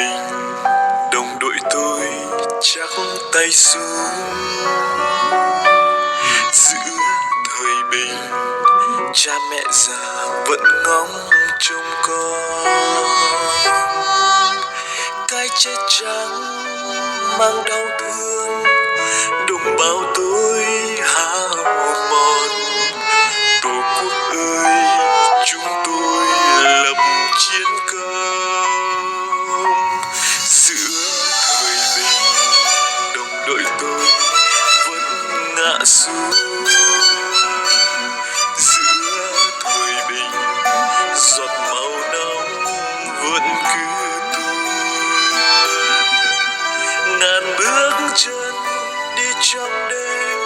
bình, đồng đội tôi chắc tay xuống. Giữa thời bình, cha mẹ già vẫn ngóng trông con. Cái chết trắng mang đau thương, đồng bào tôi hao mòn. Tổ quốc ơi, chúng tôi lập chiến công. Giữa thời bình, đồng đội tôi vẫn ngã xuống. Giữa thời bình, giọt máu nóng vẫn cứ tuôn. Ngàn bước chân đi trong đêm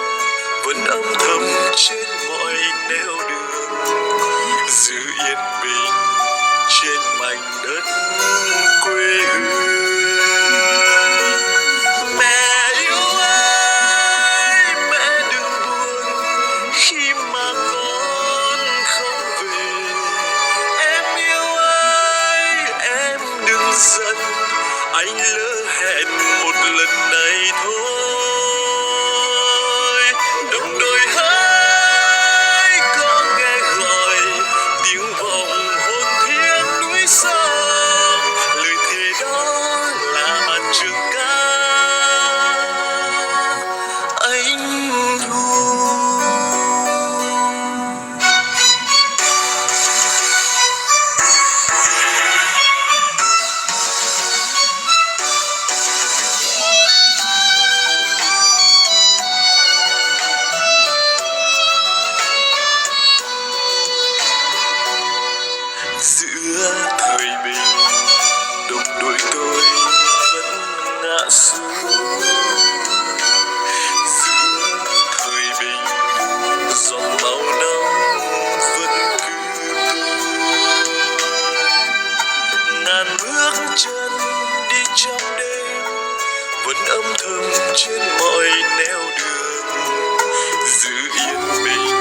vẫn âm thầm trên mọi nẻo đường, giữ yên bình trên mảnh đất quê hương. Mẹ yêu ơi, mẹ đừng buồn khi mà con không về. Em yêu ơi, em đừng giận, anh lỡ hẹn một lần này thôi. Đồng đội hỡi, có nghe gọi tiếng vọng hồn thiêng núi sông. Lời thề đó là bản trường ca anh hùng. Giữa thời bình, đồng đội tôi vẫn ngã xuống. Giữa thời bình, giọt máu nóng vẫn cứ tuôn. Ngàn bước chân đi trong đêm vẫn âm thầm trên mọi nẻo đường, giữ yên bình